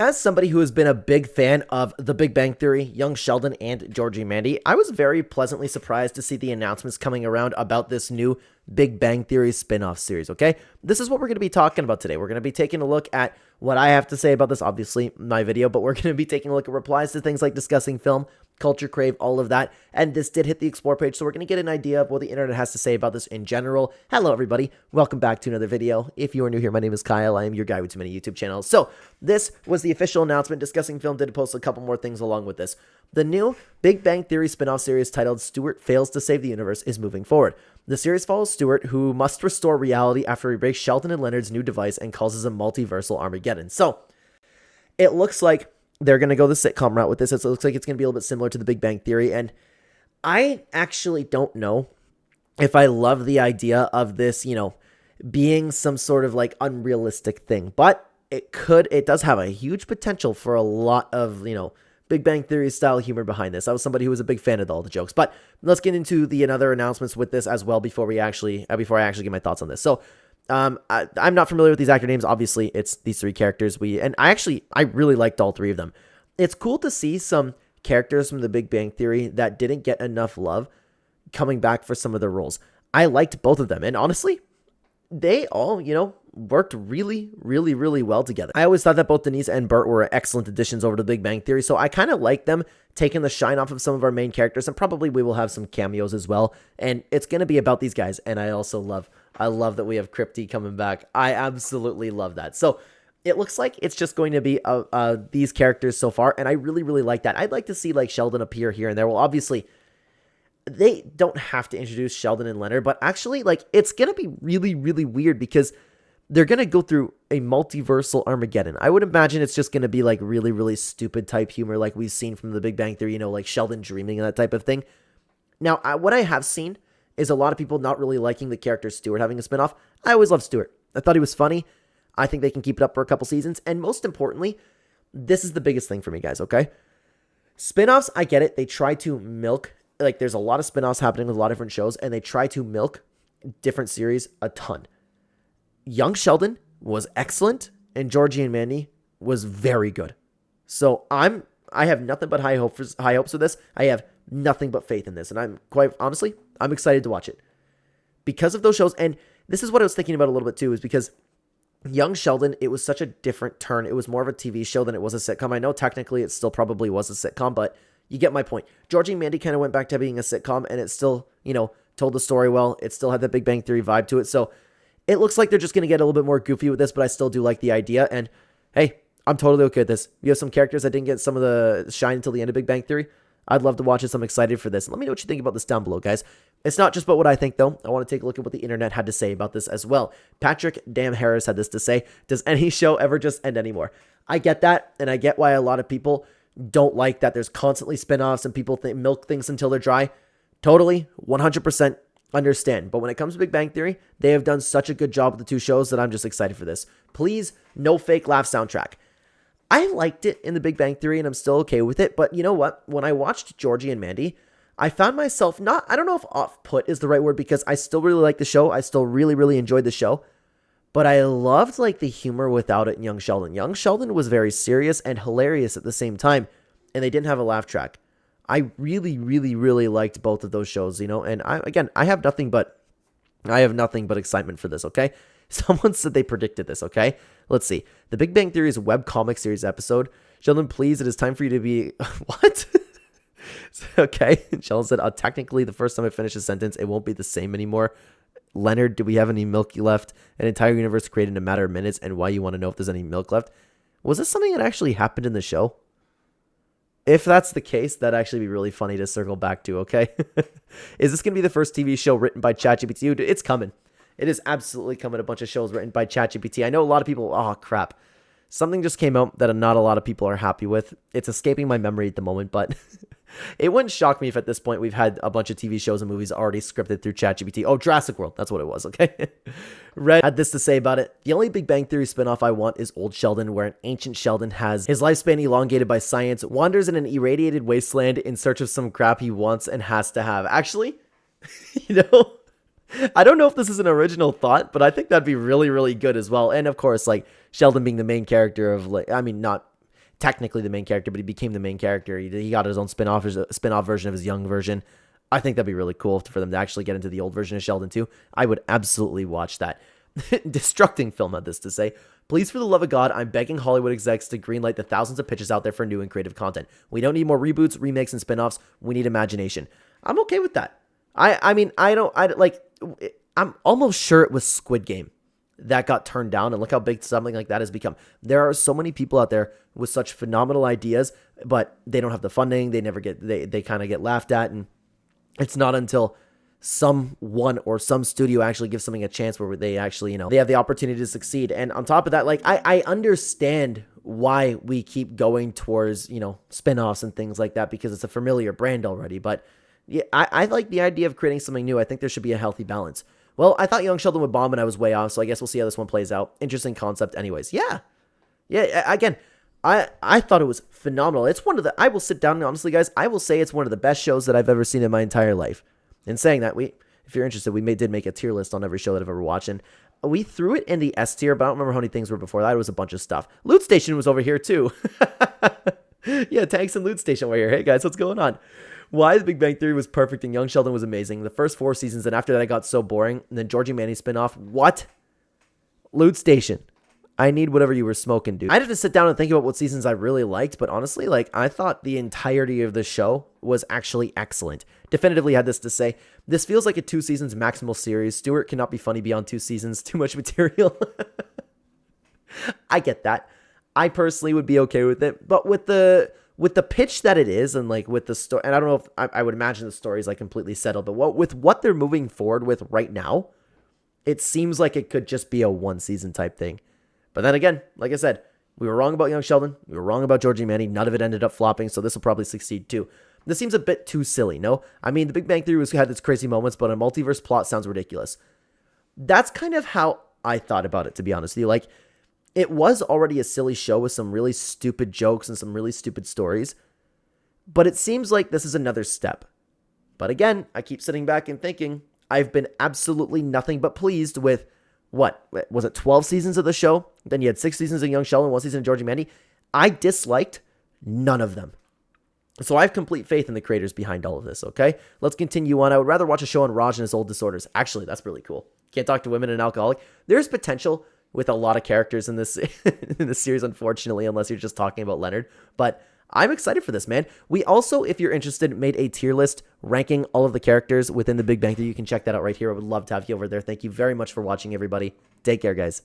As somebody who has been a big fan of The Big Bang Theory, Young Sheldon, and Georgie and Mandy, I was very pleasantly surprised to see the announcements coming around about this new Big Bang Theory spin-off series, okay? This is what we're going to be talking about today. We're going to be taking a look at what I have to say about this, obviously, my video, but we're going to be taking a look at replies to things like discussing film, culture crave, all of that, and this did hit the Explore page, so we're going to get an idea of what the internet has to say about this in general. Hello, everybody. Welcome back to another video. If you are new here, my name is Kyle. I am your guy with too many YouTube channels. So, this was the official announcement. Discussing Film did post a couple more things along with this. The new Big Bang Theory spin-off series titled Stuart Fails to Save the Universe is moving forward. The series follows Stuart, who must restore reality after he breaks Sheldon and Leonard's new device and causes a multiversal Armageddon. So, it looks like they're going to go the sitcom route with this. It looks like it's going to be a little bit similar to The Big Bang Theory, and I actually don't know if I love the idea of this, being some sort of like unrealistic thing, but it does have a huge potential for a lot of, Big Bang Theory style humor behind this. I was somebody who was a big fan of all the jokes, but let's get into the other announcements with this as well before I actually give my thoughts on this. So, I'm not familiar with these actor names. Obviously, it's these three characters. I really liked all three of them. It's cool to see some characters from The Big Bang Theory that didn't get enough love coming back for some of their roles. I liked both of them, and honestly, they all, worked really, really, really well together. I always thought that both Denise and Bert were excellent additions over to The Big Bang Theory, so I kind of like them taking the shine off of some of our main characters, and probably we will have some cameos as well, and it's going to be about these guys, and I love that we have Crypty coming back. I absolutely love that. So it looks like it's just going to be these characters so far, and I really, really like that. I'd like to see like Sheldon appear here and there. Well, obviously, they don't have to introduce Sheldon and Leonard, but actually, like, it's going to be really, really weird because they're going to go through a multiversal Armageddon. I would imagine it's just going to be like really, really stupid type humor like we've seen from The Big Bang Theory, like Sheldon dreaming and that type of thing. Now, what I have seen is a lot of people not really liking the character Stuart having a spinoff. I always loved Stuart. I thought he was funny. I think they can keep it up for a couple seasons. And most importantly, this is the biggest thing for me, guys, okay? Spinoffs, I get it. They try to milk, like there's a lot of spinoffs happening with a lot of different shows, and they try to milk different series a ton. Young Sheldon was excellent, and Georgie and Mandy was very good. So I have nothing but high hopes for this. I have nothing but faith in this, and I'm excited to watch it because of those shows. And this is what I was thinking about a little bit too, is because Young Sheldon, it was such a different turn. It was more of a TV show than it was a sitcom. I know technically it still probably was a sitcom, but you get my point. Georgie and Mandy kind of went back to being a sitcom, and it still, told the story well. It still had the Big Bang Theory vibe to it. So it looks like they're just going to get a little bit more goofy with this, but I still do like the idea. And hey, I'm totally okay with this. You have some characters that didn't get some of the shine until the end of Big Bang Theory. I'd love to watch this. I'm excited for this. Let me know what you think about this down below, guys. It's not just about what I think, though. I want to take a look at what the internet had to say about this as well. Patrick Damn Harris had this to say: does any show ever just end anymore? I get that, and I get why a lot of people don't like that there's constantly spinoffs and people milk things until they're dry. Totally, 100% understand. But when it comes to Big Bang Theory, they have done such a good job with the two shows that I'm just excited for this. Please, no fake laugh soundtrack. I liked it in The Big Bang Theory, and I'm still okay with it, but you know what? When I watched Georgie and Mandy, I found myself I don't know if off-put is the right word, because I still really like the show. I still really, really enjoyed the show, but I loved like the humor without it in Young Sheldon. Young Sheldon was very serious and hilarious at the same time, and they didn't have a laugh track. I really, really, really liked both of those shows, and I have nothing but excitement for this, okay? Someone said they predicted this, okay? Let's see. The Big Bang Theory's webcomic series episode. Sheldon, please, it is time for you to be... What? Okay. Sheldon said, technically, the first time I finish a sentence, it won't be the same anymore. Leonard, do we have any milk left? An entire universe created in a matter of minutes, and why you want to know if there's any milk left? Was this something that actually happened in the show? If that's the case, that'd actually be really funny to circle back to, okay? Is this going to be the first TV show written by ChatGPT? Dude, it's coming. It is absolutely coming. A bunch of shows written by ChatGPT. I know a lot of people, oh crap. Something just came out that not a lot of people are happy with. It's escaping my memory at the moment, but it wouldn't shock me if at this point we've had a bunch of TV shows and movies already scripted through ChatGPT. Oh, Jurassic World. That's what it was, okay? Red had this to say about it. The only Big Bang Theory spinoff I want is Old Sheldon, where an ancient Sheldon has his lifespan elongated by science, wanders in an irradiated wasteland in search of some crap he wants and has to have. Actually, I don't know if this is an original thought, but I think that'd be really, really good as well. And of course, like Sheldon being the main character of, like, I mean, not technically the main character, but he became the main character. He got his own spin-off version of his young version. I think that'd be really cool for them to actually get into the old version of Sheldon too. I would absolutely watch that. Destructing film had this to say. Please, for the love of God, I'm begging Hollywood execs to greenlight the thousands of pitches out there for new and creative content. We don't need more reboots, remakes, and spin-offs. We need imagination. I'm okay with that. I'm almost sure it was Squid Game that got turned down, and look how big something like that has become. There are so many people out there with such phenomenal ideas, but they don't have the funding. They kind of get laughed at, and it's not until someone or some studio actually gives something a chance where they actually, they have the opportunity to succeed. And on top of that, like, I understand why we keep going towards, spin-offs and things like that, because it's a familiar brand already. But yeah, I like the idea of creating something new. I think there should be a healthy balance. Well, I thought Young Sheldon would bomb and I was way off, so I guess we'll see how this one plays out. Interesting concept anyways. Yeah, again, I thought it was phenomenal. It's one of the, I will sit down and honestly, guys, I will say it's one of the best shows that I've ever seen in my entire life. In saying that, if you're interested, we did make a tier list on every show that I've ever watched, and we threw it in the S tier, but I don't remember how many things were before that. It was a bunch of stuff. Loot Station was over here too. Yeah, Tanks and Loot Station were here. Hey guys, what's going on? Why The Big Bang Theory was perfect and Young Sheldon was amazing. The first 4 seasons, and after that, I got so boring. And then Georgie Manny spinoff. What? Loot Station. I need whatever you were smoking, dude. I had to sit down and think about what seasons I really liked, but honestly, like, I thought the entirety of the show was actually excellent. Definitively had this to say. This feels like a 2 seasons maximal series. Stuart cannot be funny beyond 2 seasons. Too much material. I get that. I personally would be okay with it, but with the pitch that it is, and like with the story, and I don't know if I would imagine the story is like completely settled, but with what they're moving forward with right now, it seems like it could just be a 1 season type thing. But then again, like I said, we were wrong about Young Sheldon. We were wrong about Georgie Manny. None of it ended up flopping, so this will probably succeed too. This seems a bit too silly, no? I mean, The Big Bang Theory had its crazy moments, but a multiverse plot sounds ridiculous. That's kind of how I thought about it, to be honest with you. Like, it was already a silly show with some really stupid jokes and some really stupid stories, but it seems like this is another step. But again, I keep sitting back and thinking, I've been absolutely nothing but pleased with, what, was it 12 seasons of the show? Then you had 6 seasons of Young Sheldon, 1 season of Georgie Manny. I disliked none of them. So I have complete faith in the creators behind all of this, okay? Let's continue on. I would rather watch a show on Raj and his old disorders. Actually, that's really cool. Can't talk to women and alcoholic. There's potential with a lot of characters in this in this series, unfortunately, unless you're just talking about Leonard. But I'm excited for this, man. We also, if you're interested, made a tier list ranking all of the characters within the Big Bang Theory. You can check that out right here. I would love to have you over there. Thank you very much for watching, everybody. Take care, guys.